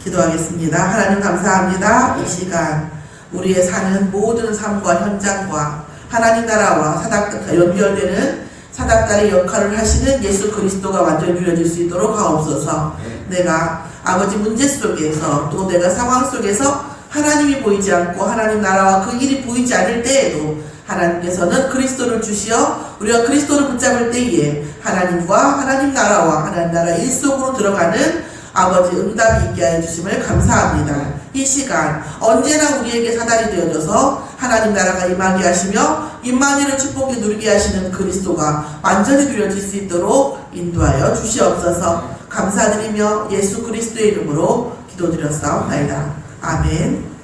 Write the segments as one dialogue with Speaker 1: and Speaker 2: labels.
Speaker 1: 기도하겠습니다. 하나님 감사합니다. 이 시간 우리의 사는 모든 삶과 현장과 하나님 나라와 연결되는 사닥달의 역할을 하시는 예수 그리스도가 완전히 누려질 수 있도록 하옵소서. 내가 아버지 문제 속에서 또 내가 상황 속에서 하나님이 보이지 않고 하나님 나라와 그 일이 보이지 않을 때에도 하나님께서는 그리스도를 주시어 우리가 그리스도를 붙잡을 때에 하나님과 하나님 나라와 하나님 나라 일 속으로 들어가는 아버지 응답이 있게 하여 주심을 감사합니다. 이 시간 언제나 우리에게 사달이 되어져서 하나님 나라가 임하게 하시며 임마누엘의 축복이 누리게 하시는 그리스도가 완전히 누려질 수 있도록 인도하여 주시옵소서. 감사드리며 예수 그리스도의 이름으로 기도드렸사옵나이다. 아멘.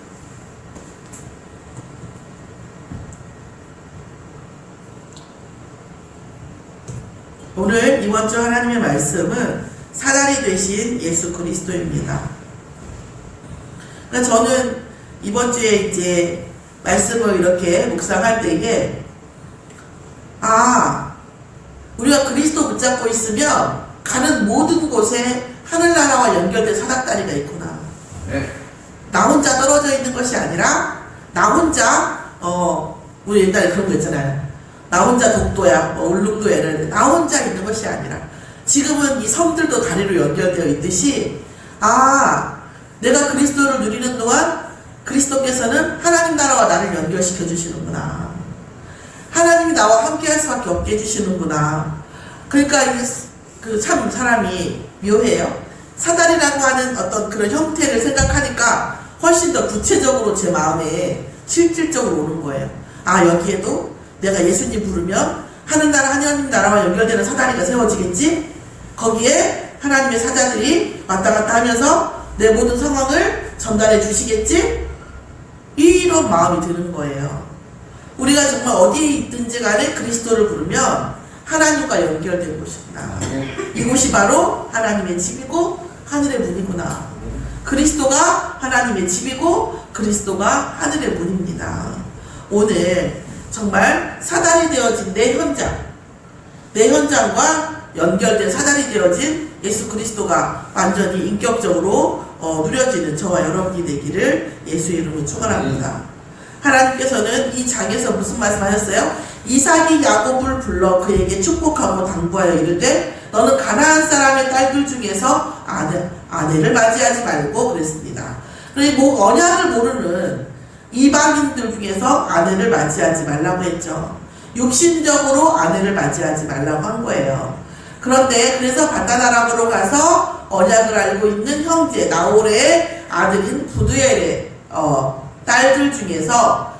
Speaker 1: 오늘 이번 주 하나님의 말씀은 사달이 되신 예수 그리스도입니다. 그러니까 저는 이번 주에 이제 말씀을 이렇게 묵상할 때에 우리가 그리스도 붙잡고 있으면 가는 모든 곳에 하늘나라와 연결된 사닥다리가 있구나. 네. 나 혼자 떨어져 있는 것이 아니라 나 혼자 우리 옛날에 그런 거 있잖아요. 나 혼자 독도야, 울릉도에는 나 혼자 있는 것이 아니라 지금은 이 섬들도 다리로 연결되어 있듯이 내가 그리스도를 누리는 동안 그리스도께서는 하나님 나라와 나를 연결시켜 주시는구나. 하나님이 나와 함께 할 수밖에 없게 해주시는구나. 그러니까 참 사람이 묘해요. 사달이라고 하는 어떤 그런 형태를 생각하니까 훨씬 더 구체적으로 제 마음에 실질적으로 오는 거예요. 여기에도 내가 예수님 부르면 하늘나라 하나님 나라와 연결되는 사다리가 세워지겠지? 거기에 하나님의 사자들이 왔다 갔다 하면서 내 모든 상황을 전달해 주시겠지? 이런 마음이 드는 거예요. 우리가 정말 어디에 있든지 간에 그리스도를 부르면 하나님과 연결된 곳이구나. 이곳이 바로 하나님의 집이고 하늘의 문이구나. 그리스도가 하나님의 집이고 그리스도가 하늘의 문입니다. 오늘 정말 사달이 되어진 내 현장과 연결된 사달이 되어진 예수 그리스도가 완전히 인격적으로 누려지는 저와 여러분이 되기를 예수의 이름으로 축원합니다. 하나님께서는 이 장에서 무슨 말씀하셨어요? 이삭이 야곱을 불러 그에게 축복하고 당부하여 이르되 너는 가나안 사람의 딸들 중에서 아내를 맞이하지 말고 그랬습니다. 그리고 언약을 모르는 이방인들 중에서 아내를 맞이하지 말라고 했죠. 육신적으로 아내를 맞이하지 말라고 한 거예요. 그런데 그래서 바다나람으로 가서 언약을 알고 있는 형제 나홀의 아들인 부두엘의 딸들 중에서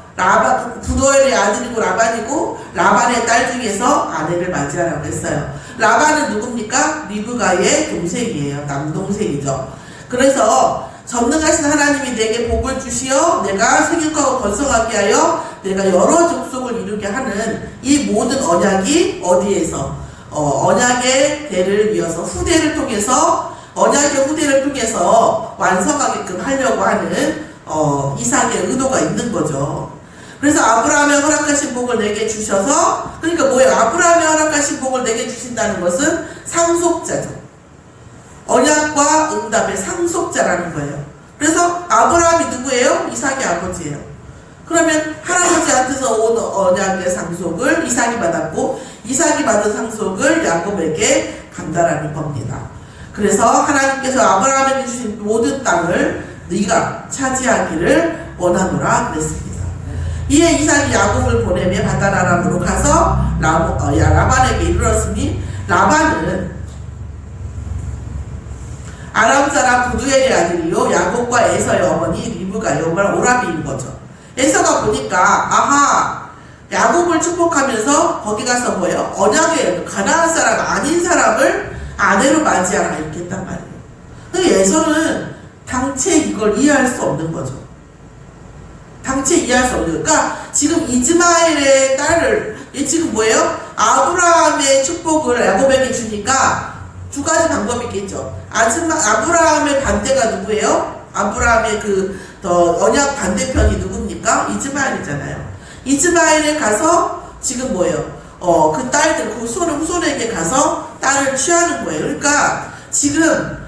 Speaker 1: 부두엘의 아들이고 라반이고 라반의 딸 중에서 아내를 맞이하라고 했어요. 라반은 누굽니까? 리브가의 동생이에요. 남동생이죠. 그래서 전능하신 하나님이 내게 복을 주시어 내가 생육하고 번성하게 하여 내가 여러 족속을 이루게 하는 이 모든 언약이 어디에서 언약의 대를 이어서 후대를 통해서 언약의 후대를 통해서 완성하게끔 하려고 하는 이삭의 의도가 있는 거죠. 그래서 아브라함의 허락하신 복을 내게 주셔서 그러니까 뭐예요? 아브라함의 허락하신 복을 내게 주신다는 것은 상속자죠. 언약과 응답의 상속자라는 거예요. 그래서 아브라함이 누구예요? 이삭의 아버지예요. 그러면 할아버지한테서 온 언약의 상속을 이삭이 받았고 이삭이 받은 상속을 야곱에게 간다라는 겁니다. 그래서 하나님께서 아브라함에게 주신 모든 땅을 네가 차지하기를 원하노라 그랬습니다. 이에 이삭이 야곱을 보내며 바다나람으로 가서 라반에게 이르렀으니 라반은 아람 사람 부두엘의 아들이요 야곱과 에서의 어머니 리브가 여말 오라비인 거죠. 에서가 보니까 야곱을 축복하면서 거기 가서 뭐예요? 언약의 가나안 사람 아닌 사람을 아내로 맞이하라 이렇게 했단 말이에요. 근데 에서는 당체 이걸 이해할 수 없는 거죠. 당체 이해할 수 없는 거예요. 그러니까 지금 이즈마엘의 딸을 지금 뭐예요? 아브라함의 축복을 야곱에게 주니까 두 가지 방법이 있겠죠. 아브라함의 반대가 누구예요? 아브라함의 언약 반대편이 누굽니까? 이즈마엘이잖아요. 이즈마엘에 가서 지금 뭐예요? 그 딸들, 그 후손에게 가서 딸을 취하는 거예요. 그러니까 지금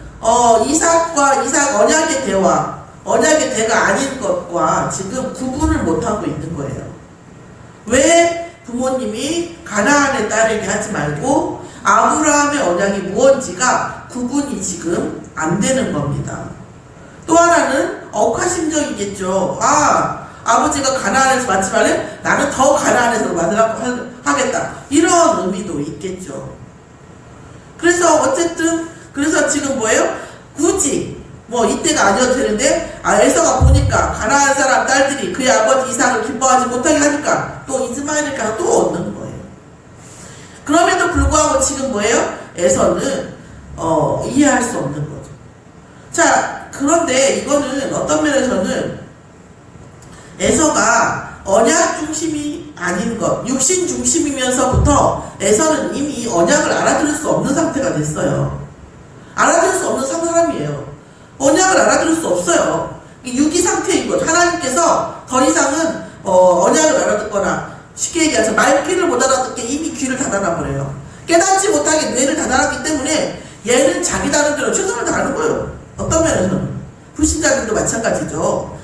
Speaker 1: 이삭과 이삭 언약의 대화, 언약의 대가 아닌 것과 지금 구분을 못하고 있는 거예요. 왜 부모님이 가나안에 따르게 하지 말고 아브라함의 언약이 무언지가 구분이 지금 안 되는 겁니다. 또 하나는 억하심정이겠죠. 아버지가 가나안에서 맞지 말래? 나는 더 가나안에서 맞으라고 하겠다. 이런 의미도 있겠죠. 그래서 어쨌든 그래서 지금 뭐예요? 굳이 이때가 아니어도 되는데 에서가 보니까 가나안 사람 딸들이 그의 아버지 이삭을 기뻐하지 못하게 하니까 또 이스마엘을 또 얻는 거예요. 그럼에도 불구하고 지금 뭐예요? 에서는 이해할 수 없는 거죠. 자, 그런데 이거는 어떤 면에서는 에서가 언약 중심이 아닌 것, 육신 중심이면서부터 에서는 이미 언약을 알아들을 수 없는 상태가 됐어요. 알아들을 수 없는 사람이에요. 언약을 알아들을 수 없어요. 유기 상태인 거죠. 하나님께서 더 이상은 언약을 알아듣거나 쉽게 얘기해서 말귀를 못 알아듣게 이미 귀를 닫아놔 버려요. 깨닫지 못하게 뇌를 닫아놨기 때문에 얘는 자기 다른 대로 최선을 다하는 거예요. 어떤 면에서는 불신자들도 마찬가지죠.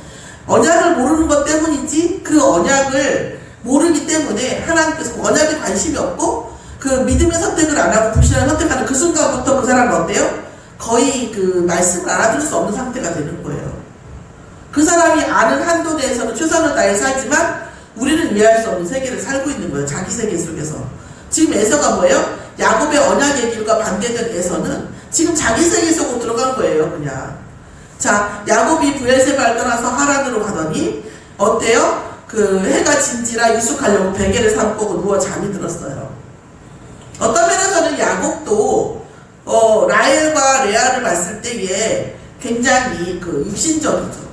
Speaker 1: 언약을 모르는 것 때문이지 그 언약을 모르기 때문에 하나님께서 그 언약에 관심이 없고 그 믿음의 선택을 안 하고 불신을 선택하는 그 순간부터 그 사람은 어때요? 거의 그 말씀을 알아들을 수 없는 상태가 되는 거예요. 그 사람이 아는 한도 내에서는 최선을 다해 살지만 우리는 이해할 수 없는 세계를 살고 있는 거예요. 자기 세계 속에서. 지금 에서가 뭐예요? 야곱의 언약의 길과 반대된 에서는 지금 자기 세계 속으로 들어간 거예요. 그냥. 자, 야곱이 브엘세바를 떠나서 하란으로 가더니 어때요? 그 해가 진지라 유숙하려고 베개를 삼고 누워 잠이 들었어요. 어떤 면에서는 야곱도 라헬과 레아를 봤을 때에 굉장히 그 육신적이죠.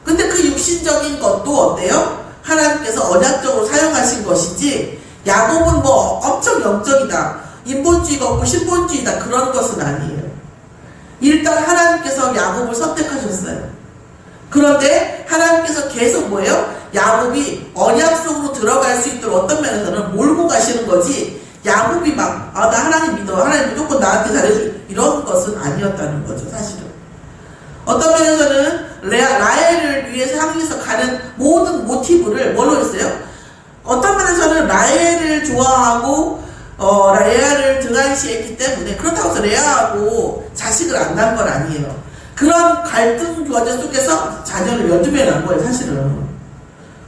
Speaker 1: 근데 그 육신적인 것도 어때요? 하나님께서 언약적으로 사용하신 것이지 야곱은 엄청 영적이다, 인본주의가 없고 신본주의다 그런 것은 아니에요. 일단 하나님께서 야곱을 선택하셨어요. 그런데 하나님께서 계속 뭐예요? 야곱이 언약 속으로 들어갈 수 있도록 어떤 면에서는 몰고 가시는 거지 야곱이 나 하나님 믿어, 하나님 무조건 나한테 잘해줘 이런 것은 아니었다는 거죠. 사실은 어떤 면에서는 라헬을 위해서 향해서 가는 모든 모티브를 뭘로 했어요? 어떤 면에서는 라헬을 좋아하고 레아를 등한시했기 때문에 그렇다고 해서 레아하고 자식을 안 낳은 건 아니에요. 그런 갈등 교제 속에서 자녀를 12명이 낳은 거예요. 사실은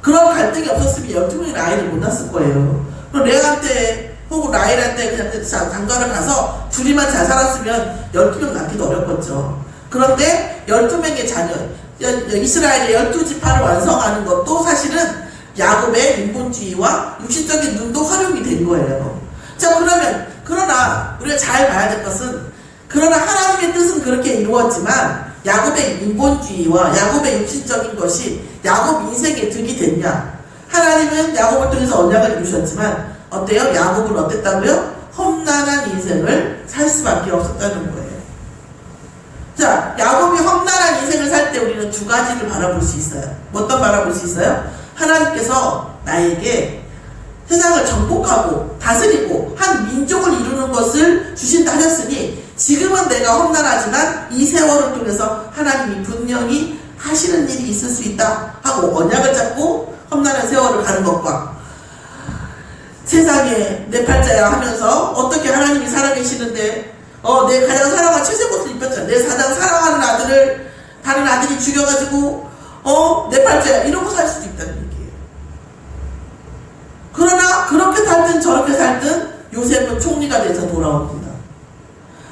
Speaker 1: 그런 갈등이 없었으면 12명의 아이를 못 낳았을 거예요. 그럼 레아한테 혹은 라헬한테 그냥 장가를 가서 둘이만 잘 살았으면 12명 낳기도 어렵겠죠. 그런데 12명의 자녀, 이스라엘의 12지파를 완성하는 것도 사실은 야곱의 인본주의와 육신적인 눈도 활용이 된 거예요. 자, 그러나 우리가 잘 봐야 될 것은 그러나 하나님의 뜻은 그렇게 이루어지만 야곱의 인본주의와 야곱의 육신적인 것이 야곱 인생에 득이 됐냐? 하나님은 야곱을 통해서 언약을 이루셨지만 어때요? 야곱은 어땠다고요? 험난한 인생을 살 수밖에 없었다는 거예요. 자, 야곱이 험난한 인생을 살 때 우리는 두 가지를 바라볼 수 있어요. 어떤 바라볼 수 있어요? 하나님께서 나에게 세상을 정복하고 다스리고 한 민족을 이루는 것을 주신다 하셨으니 지금은 내가 험난하지만 이 세월을 통해서 하나님이 분명히 하시는 일이 있을 수 있다 하고 언약을 잡고 험난한 세월을 가는 것과 세상에 내 팔자야 하면서 어떻게 하나님이 살아계시는데 내 가장 사랑하는 채색옷을 입혔잖아. 내 가장 사랑하는 아들을 다른 아들이 죽여가지고 내 팔자야 이러고 살 수도 있다는 얘기예요. 그러나 그렇게 살든 저렇게 살든 요셉은 총리가 돼서 돌아옵니다.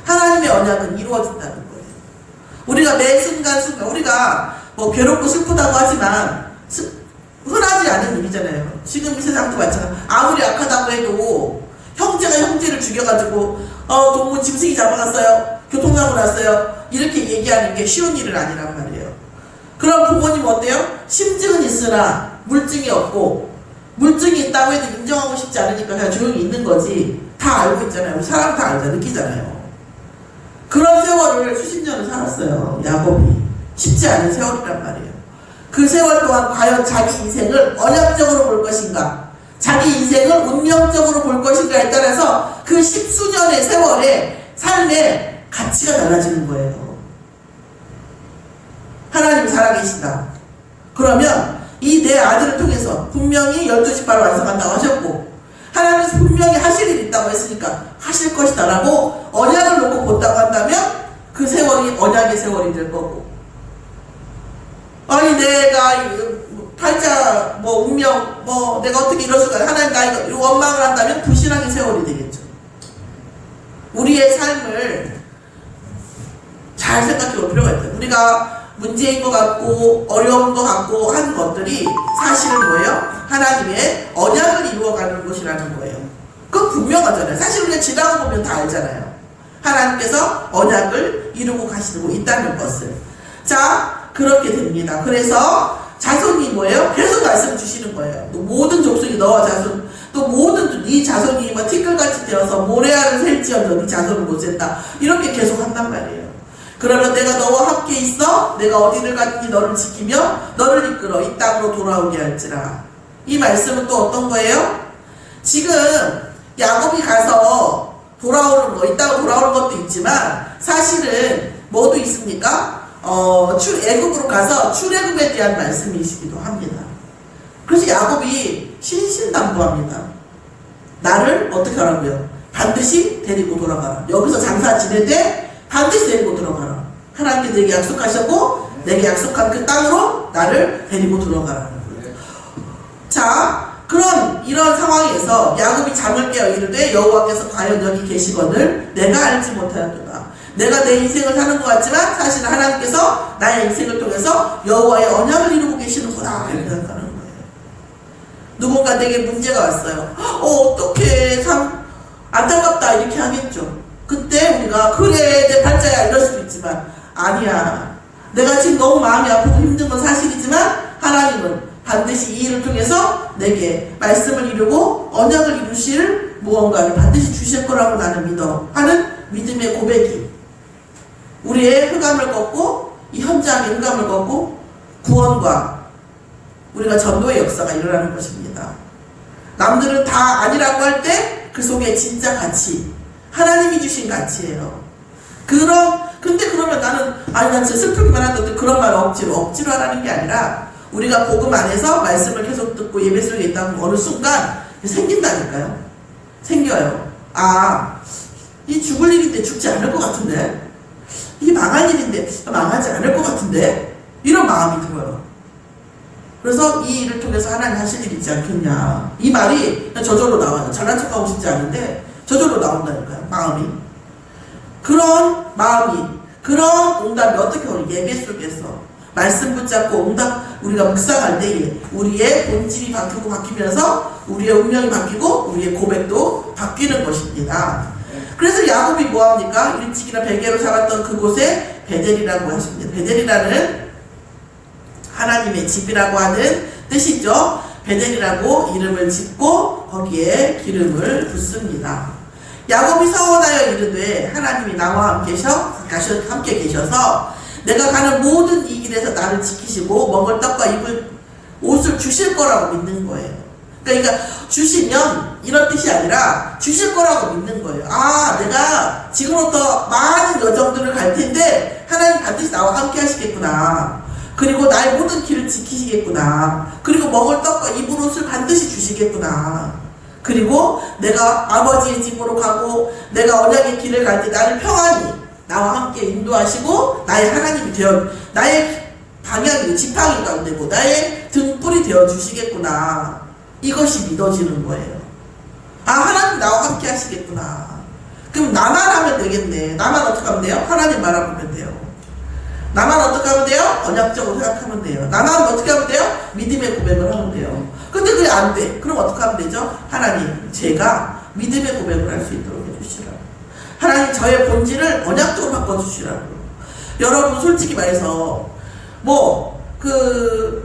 Speaker 1: 하나님의 언약은 이루어진다는 거예요. 우리가 매 순간순간 우리가 괴롭고 슬프다고 하지만 흔하지 않은 일이잖아요. 지금 이 세상도 마찬가지. 아무리 악하다고 해도 형제가 형제를 죽여가지고 동문 짐승이 잡아갔어요. 교통사고 났어요. 이렇게 얘기하는 게 쉬운 일은 아니란 말이에요. 그럼 부모님 어때요? 심증은 있으나 물증이 없고 물증이 있다고 해도 인정하고 싶지 않으니까 그냥 조용히 있는 거지. 다 알고 있잖아요. 사람 다 알잖아요. 느끼잖아요. 그런 세월을 수십 년을 살았어요. 야곱이. 쉽지 않은 세월이란 말이에요. 그 세월 동안 과연 자기 인생을 언약적으로 볼 것인가, 자기 인생을 운명적으로 볼 것인가에 따라서 그 십수년의 세월의 삶의 가치가 달라지는 거예요. 살아계시다. 그러면 이 내 아들을 통해서 분명히 12지파를 완성한다고 하셨고 하나님께서 분명히 하실 일이 있다고 했으니까 하실 것이다 라고 언약을 놓고 본다고 한다면 그 세월이 언약의 세월이 될 거고, 아니 내가 팔자 운명 내가 어떻게 이럴 수가, 하나님 나 이거 원망을 한다면 불신앙의 세월이 되겠죠. 우리의 삶을 잘 생각해 볼 필요가 있어요. 우리가 문제인 것 같고 어려운 것 같고 한 것들이 사실은 뭐예요? 하나님의 언약을 이루어가는 것이라는 거예요. 그건 분명하잖아요. 사실 우리가 지나고 보면 다 알잖아요. 하나님께서 언약을 이루고 가시고 있다는 것을. 자, 그렇게 됩니다. 그래서 자손이 뭐예요? 계속 말씀 주시는 거예요. 또 모든 족속이 너와 자손, 또 모든 네 자손이 티끌같이 되어서 모래알을 셀지언정 네 자손을 못 셀다. 이렇게 계속 한단 말이에요. 그러면 내가 너와 함께 있어 내가 어디를 갔든지 너를 지키며 너를 이끌어 이 땅으로 돌아오게 할지라. 이 말씀은 또 어떤 거예요? 지금 야곱이 가서 돌아오는 거, 이 땅으로 돌아오는 것도 있지만 사실은 뭐도 있습니까? 애굽으로 가서 출애굽에 대한 말씀이시기도 합니다. 그래서 야곱이 신신당부합니다. 나를 어떻게 하라고요? 반드시 데리고 돌아가라. 여기서 장사 지낼 때 반드시 데리고 들어가라. 하나님께 내게 약속하셨고 내게 약속한 그 땅으로 나를 데리고 들어가라는 거예요. 자, 이런 상황에서 야곱이 잠을 깨어 이르되 여호와께서 과연 여기 계시거늘 내가 알지 못하였도다. 내가 내 인생을 사는 것 같지만 사실은 하나님께서 나의 인생을 통해서 여호와의 언약을 이루고 계시는구나 이렇게 생각하는 거예요. 누군가 내게 문제가 왔어요. 어떡해, 참 안타깝다 이렇게 하겠죠. 그때 우리가 그래 내 팔자야 이럴 수도 있지만 아니야, 내가 지금 너무 마음이 아프고 힘든 건 사실이지만 하나님은 반드시 이 일을 통해서 내게 말씀을 이루고 언약을 이루실 무언가를 반드시 주실 거라고 나는 믿어 하는 믿음의 고백이 우리의 흑암을 꺾고 이 현장의 흑암을 꺾고 구원과 우리가 전도의 역사가 일어나는 것입니다. 남들은 다 아니라고 할 때 그 속에 진짜 가치, 하나님이 주신 가치예요. 근데 그러면 난 진짜 슬프기만 한데 그런 말 억지로 하라는 게 아니라 우리가 복음 안에서 말씀을 계속 듣고 예배 속에 있다 보면 어느 순간 생긴다니까요. 생겨요. 이 죽을 일인데 죽지 않을 것 같은데, 이게 망할 일인데 망하지 않을 것 같은데, 이런 마음이 들어요. 그래서 이 일을 통해서 하나님 하실 일이 있지 않겠냐. 이 말이 저절로 나와요. 잘난 척하고 싶지 않은데 저절로 나온다니까요. 마음이. 그런 마음이, 그런 응답이 어떻게 오는 예배 속에서 말씀 붙잡고 우리가 묵상할 때에 우리의 본질이 바뀌면서 우리의 운명이 바뀌고 우리의 고백도 바뀌는 것입니다. 그래서 야곱이 뭐합니까? 일찍이나 베개로 잡았던 그곳에 베델이라고 하십니다. 베델이라는 하나님의 집이라고 하는 뜻이죠. 베델이라고 이름을 짓고 거기에 기름을 붓습니다. 야곱이 서원하여 이르되 하나님이 나와 함께 계셔서 내가 가는 모든 이 길에서 나를 지키시고 먹을 떡과 입을 옷을 주실 거라고 믿는 거예요. 그러니까 주시면 이런 뜻이 아니라 주실 거라고 믿는 거예요. 내가 지금부터 많은 여정들을 갈 텐데 하나님 반드시 나와 함께 하시겠구나. 그리고 나의 모든 길을 지키시겠구나. 그리고 먹을 떡과 입을 옷을 반드시 주시겠구나. 그리고 내가 아버지의 집으로 가고 내가 언약의 길을 갈 때 나를 평안히 나와 함께 인도하시고 나의 하나님이 되어 나의 방향이 지팡이가 되고 나의 등불이 되어 주시겠구나. 이것이 믿어지는 거예요. 하나님 나와 함께 하시겠구나. 그럼 나만 하면 되겠네. 나만 어떻게 하면 돼요? 하나님 말하면 돼요. 나만 어떻게 하면 돼요? 언약적으로 생각하면 돼요. 나만 어떻게 하면 돼요? 믿음의 고백을 하면 돼요. 근데 그게 안 돼. 그럼 어떻게 하면 되죠? 하나님, 제가 믿음의 고백을 할 수 있도록 해주시라고. 하나님, 저의 본질을 언약적으로 바꿔주시라고. 여러분, 솔직히 말해서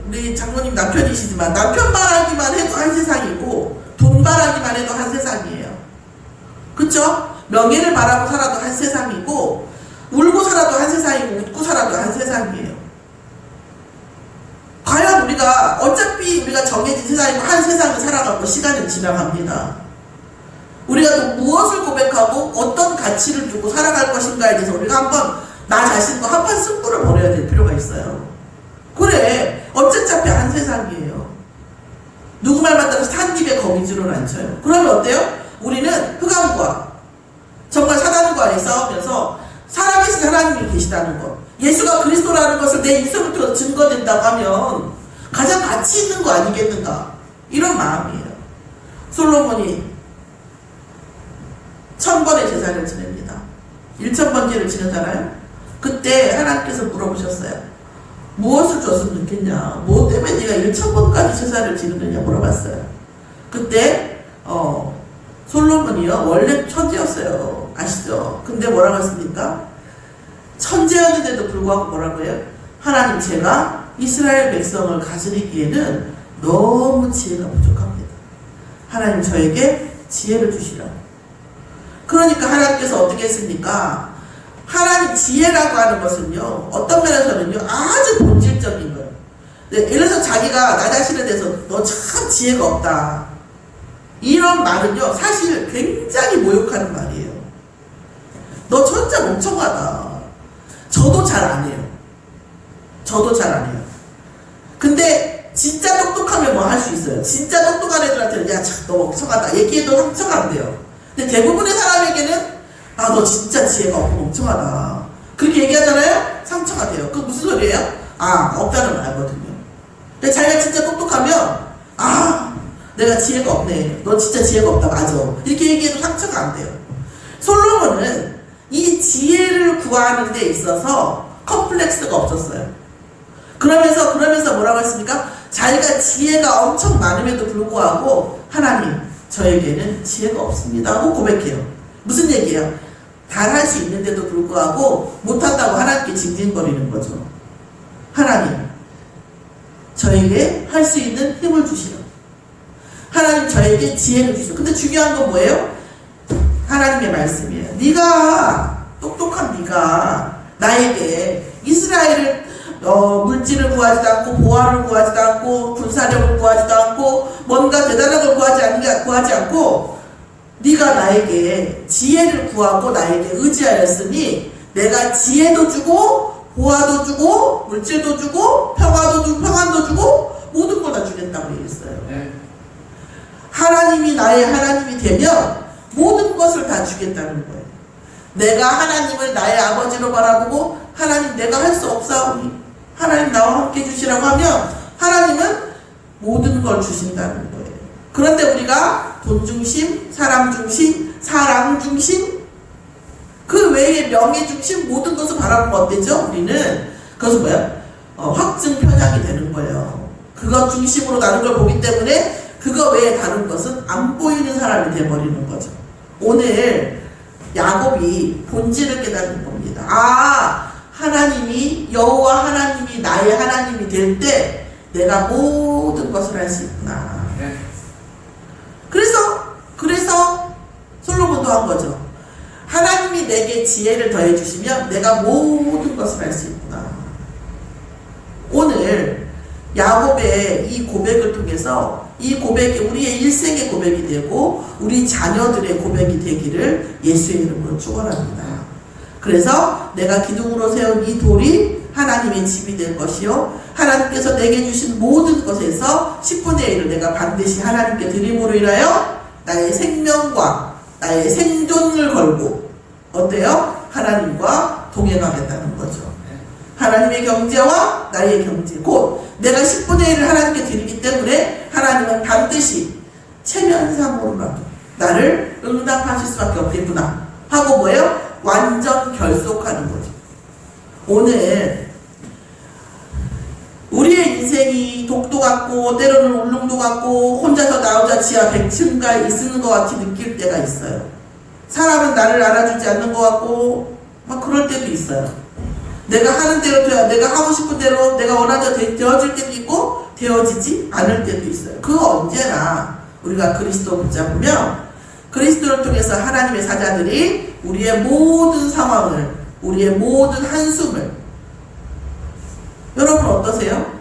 Speaker 1: 우리 장로님 남편이시지만 남편 말하기만 해도 한 세상이고 돈 말하기만 해도 한 세상이에요. 그쵸? 명예를 바라고 살아도 한 세상이고 울고 살아도 한 세상이고 웃고 살아도 한 세상이에요. 과연 어차피 우리가 정해진 세상이고 한 세상을 살아가고 시간은 지나갑니다. 우리가 또 무엇을 고백하고 어떤 가치를 두고 살아갈 것인가에 대해서 우리가 한번 나 자신과 한판 승부를 벌여야 될 필요가 있어요. 그래, 어차피 한 세상이에요. 누구 말 맞다고 산입에 거미줄을 안 쳐요. 그러면 어때요? 우리는 흑암과 정말 사단과의 싸우면서 살아계신 하나님이 계시다는 것, 예수가 그리스도라는 것을 내 인생을 통해서 증거된다고 하면 가장 가치 있는 거 아니겠는가, 이런 마음이에요. 솔로몬이 1000번의 제사를 지냅니다. 1000번째를 지내잖아요. 그때 하나님께서 물어보셨어요. 무엇을 줬으면 좋겠냐, 뭐 때문에 네가 1000번까지 제사를 지르느냐 물어봤어요. 그때 솔로몬이요, 원래 천재였어요. 아시죠? 근데 뭐라고 했습니까? 천재였는데도 불구하고 뭐라고 해요? 하나님, 제가 이스라엘 백성을 다스리기에는 너무 지혜가 부족합니다. 하나님, 저에게 지혜를 주시라고. 그러니까 하나님께서 어떻게 했습니까? 하나님 지혜라고 하는 것은요, 어떤 면에서는요, 아주 본질적인 거예요. 예를 들어서 자기가 나 자신에 대해서 너 참 지혜가 없다, 이런 말은요, 사실 굉장히 모욕하는 말이에요. 너 진짜 멍청하다. 저도 잘 안 해요. 저도 잘 안 해요. 근데 진짜 똑똑하면 뭐 할 수 있어요. 진짜 똑똑한 애들한테는 야, 참, 너 멍청하다 얘기해도 상처가 안 돼요. 근데 대부분의 사람에게는 아, 너 진짜 지혜가 없고 멍청하다 그렇게 얘기하잖아요? 상처가 돼요. 그거 무슨 소리예요? 아, 없다는 말거든요. 근데 자기가 진짜 똑똑하면 아, 내가 지혜가 없네, 너 진짜 지혜가 없다, 맞아, 이렇게 얘기해도 상처가 안 돼요. 솔로몬은 이 지혜를 구하는 데 있어서 컴플렉스가 없었어요. 그러면서 뭐라고 했습니까? 자기가 지혜가 엄청 많음에도 불구하고 하나님, 저에게는 지혜가 없습니다 하고 고백해요. 무슨 얘기예요? 잘할 수 있는데도 불구하고 못한다고 하나님께 징징거리는 거죠. 하나님, 저에게 할 수 있는 힘을 주시라. 하나님, 저에게 지혜를 주시라. 근데 중요한 건 뭐예요? 하나님의 말씀이에요. 네가, 똑똑한 네가 나에게 이스라엘을 물질을 구하지도 않고 보화를 구하지도 않고 군사력을 구하지도 않고 뭔가 대단한 걸 구하지 않고 네가 나에게 지혜를 구하고 나에게 의지하였으니 내가 지혜도 주고 보화도 주고 물질도 주고 평안도 주고 모든 걸 다 주겠다고 얘기했어요. 네. 하나님이 나의 하나님이 되면 모든 것을 다 주겠다는 거예요. 내가 하나님을 나의 아버지로 바라보고 하나님, 내가 할 수 없사오니 하나님 나와 함께 해주시라고 하면 하나님은 모든 걸 주신다는 거예요. 그런데 우리가 돈 중심, 사람 중심, 사랑 중심, 그 외에 명예 중심 모든 것을 바라보면 어때죠? 우리는 그것은 뭐야? 확증 편향이 되는 거예요. 그것 중심으로 다른 걸 보기 때문에 그거 외에 다른 것은 안 보이는 사람이 되어버리는 거죠. 오늘 야곱이 본질을 깨닫는 겁니다. 아, 하나님이, 여호와 하나님이 나의 하나님이 될 때 내가 모든 것을 할 수 있구나. 그래서 솔로몬도 한 거죠. 하나님이 내게 지혜를 더해 주시면 내가 모든 것을 할 수 있구나. 오늘 야곱의 이 고백을 통해서 이 고백이 우리의 일생의 고백이 되고 우리 자녀들의 고백이 되기를 예수의 이름으로 축원합니다. 그래서 내가 기둥으로 세운 이 돌이 하나님의 집이 될 것이요, 하나님께서 내게 주신 모든 것에서 10분의 1을 내가 반드시 하나님께 드림으로 인하여 나의 생명과 나의 생존을 걸고 어때요? 하나님과 동행하겠다는 거죠. 하나님의 경제와 나의 경제, 곧 내가 10분의 1을 하나님께 드리기 때문에 하나님은 반드시 체면상으로라도 나를 응답하실 수밖에 없겠구나 하고 뭐예요? 완전 결속하는 거죠. 오늘 우리의 인생이 독도 같고 때로는 울릉도 같고 혼자서 나 혼자 지하 100층가에 있는 것 같이 느낄 때가 있어요. 사람은 나를 알아주지 않는 것 같고 막 그럴 때도 있어요. 내가 하는 대로 돼야, 내가 하고 싶은 대로 내가 원하는 대로 되어질 때도 있고 되어지지 않을 때도 있어요. 그 언제나 우리가 그리스도 붙잡으면 그리스도를 통해서 하나님의 사자들이 우리의 모든 상황을, 우리의 모든 한숨을, 여러분 어떠세요?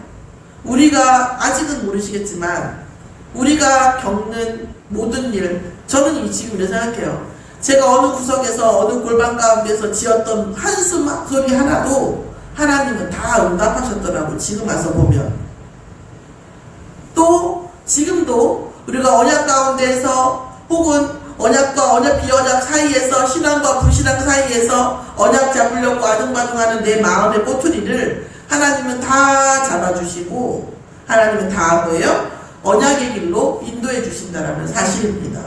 Speaker 1: 우리가 아직은 모르시겠지만 우리가 겪는 모든 일, 저는 지금 이렇게 생각해요. 제가 어느 구석에서 어느 골방 가운데서 지었던 한숨 소리 하나도 하나님은 다 응답하셨더라고. 지금 와서 보면. 또 지금도 우리가 언약 가운데에서 혹은 언약과 비언약 사이에서 신앙과 불신앙 사이에서 언약 잡으려고 아둥바둥하는 내 마음의 꼬투리를 하나님은 다 잡아주시고 하나님은 다 뭐예요? 언약의 길로 인도해 주신다라는 사실입니다.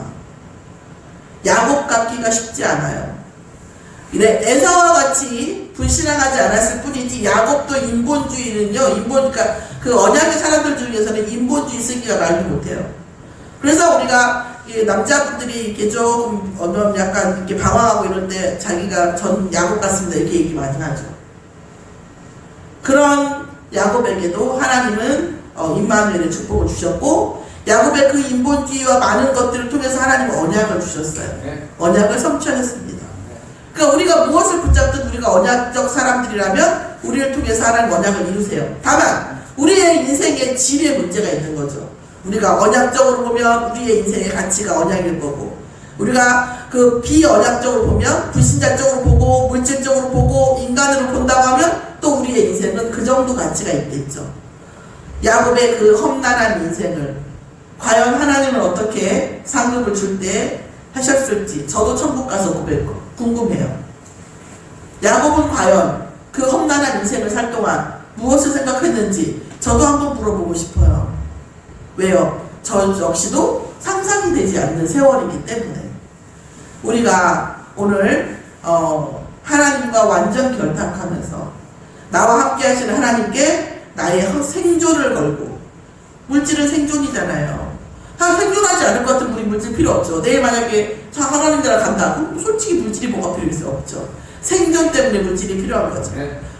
Speaker 1: 야곱 같기가 쉽지 않아요. 에사와 같이 불신앙하지 않았을 뿐이지 야곱도 인본주의는요, 그러니까 그 언약의 사람들 중에서는 인본주의 쓰기가 말도 못해요. 그래서 우리가 남자분들이 이렇게 조금 약간 이렇게 방황하고 이럴 때 자기가 전 야곱 같습니다 이렇게 얘기 많이 하죠. 그런 야곱에게도 하나님은 임마누엘의 축복을 주셨고 야곱의 그 인본주의와 많은 것들을 통해서 하나님은 언약을 주셨어요. 언약을 성취하셨습니다. 그러니까 우리가 무엇을 붙잡든 우리가 언약적 사람들이라면 우리를 통해서 하나님 언약을 이루세요. 다만 우리의 인생의 질의 문제가 있는 거죠. 우리가 언약적으로 보면 우리의 인생의 가치가 언약일 거고 우리가 그 비언약적으로 보면 불신자적으로 보고 물질적으로 보고 인간으로 본다고 하면 또 우리의 인생은 그 정도 가치가 있겠죠. 야곱의 그 험난한 인생을 과연 하나님은 어떻게 상급을 줄 때 하셨을지 저도 천국 가서 궁금해요. 야곱은 과연 그 험난한 인생을 살 동안 무엇을 생각했는지 저도 한번 물어보고 싶어요. 왜요? 저 역시도 상상이 되지 않는 세월이기 때문에 우리가 오늘 하나님과 완전 결탁하면서 나와 함께 하시는 하나님께 나의 생존을 걸고 물질은 생존이잖아요. 생존하지 않을 것 같으면 우리 물질 필요 없죠. 내일 만약에 하나님 나라 간다고 솔직히 물질이 뭐가 필요 있어요? 없죠. 생존 때문에 물질이 필요한 거죠.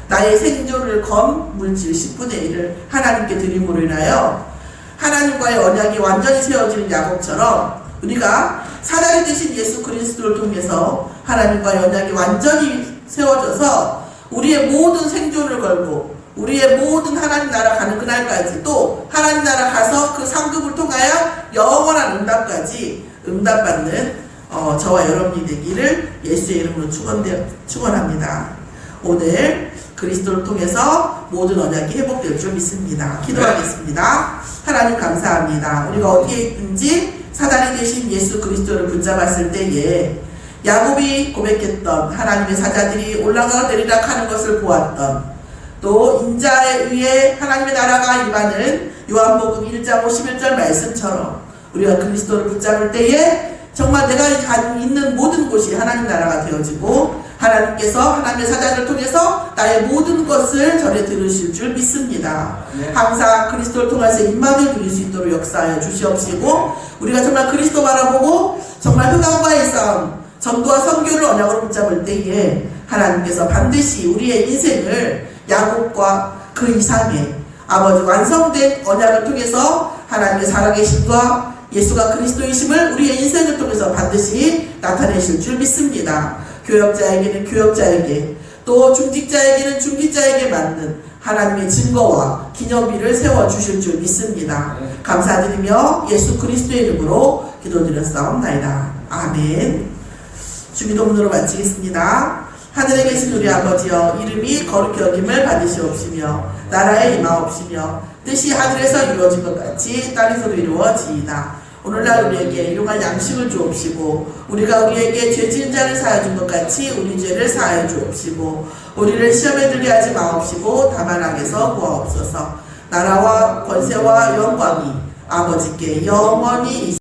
Speaker 1: 나의 생존을 건 물질 10분의 1을 하나님께 드림으로 인하여 하나님과의 언약이 완전히 세워지는 야곱처럼 우리가 사다리 되신 예수 그리스도를 통해서 하나님과의 언약이 완전히 세워져서 우리의 모든 생존을 걸고 우리의 모든 하나님 나라 가는 그날까지 또 하나님 나라 가서 그 상급을 통하여 영원한 응답까지 응답받는 저와 여러분이 되기를 예수의 이름으로 축원합니다. 오늘 그리스도를 통해서 모든 언약이 회복될 줄 믿습니다. 기도하겠습니다. 하나님 감사합니다. 우리가 어디에 있든지 사단이 되신 예수 그리스도를 붙잡았을 때에 야곱이 고백했던 하나님의 사자들이 올라가 내리락 하는 것을 보았던 또 인자에 의해 하나님의 나라가 임하는 요한복음 1장 51절 말씀처럼 우리가 그리스도를 붙잡을 때에 정말 내가 있는 모든 곳이 하나님 나라가 되어지고 하나님께서 하나님의 사자를 통해서 나의 모든 것을 전해 들으실 줄 믿습니다. 항상 그리스도를 통해서 임마누엘 누릴 수 있도록 역사하여 주시옵시고 우리가 정말 그리스도 바라보고 정말 흑암과의 싸움 전도와 선교를 언약으로 붙잡을 때에 하나님께서 반드시 우리의 인생을 야곱과 그 이상의 아버지 완성된 언약을 통해서 하나님의 살아계심과 예수가 그리스도이심을 우리의 인생을 통해서 반드시 나타내실 줄 믿습니다. 교역자에게는 교역자에게 또 중직자에게는 중직자에게 맞는 하나님의 증거와 기념비를 세워주실 줄 믿습니다. 감사드리며 예수 그리스도의 이름으로 기도드렸사옵나이다. 아멘. 주기도문으로 마치겠습니다. 하늘에 계신 우리 아버지여 이름이 거룩히 여김을 받으시옵시며 나라에 임하옵시며 뜻이 하늘에서 이루어진 것 같이 땅에서도 이루어지이다. 오늘날 우리에게 일용할 양식을 주옵시고 우리가 우리에게 죄 지은 자를 사하여 준 것 같이 우리 죄를 사하여 주옵시고 우리를 시험에 들게 하지 마옵시고 다만 악에서 구하옵소서. 나라와 권세와 영광이 아버지께 영원히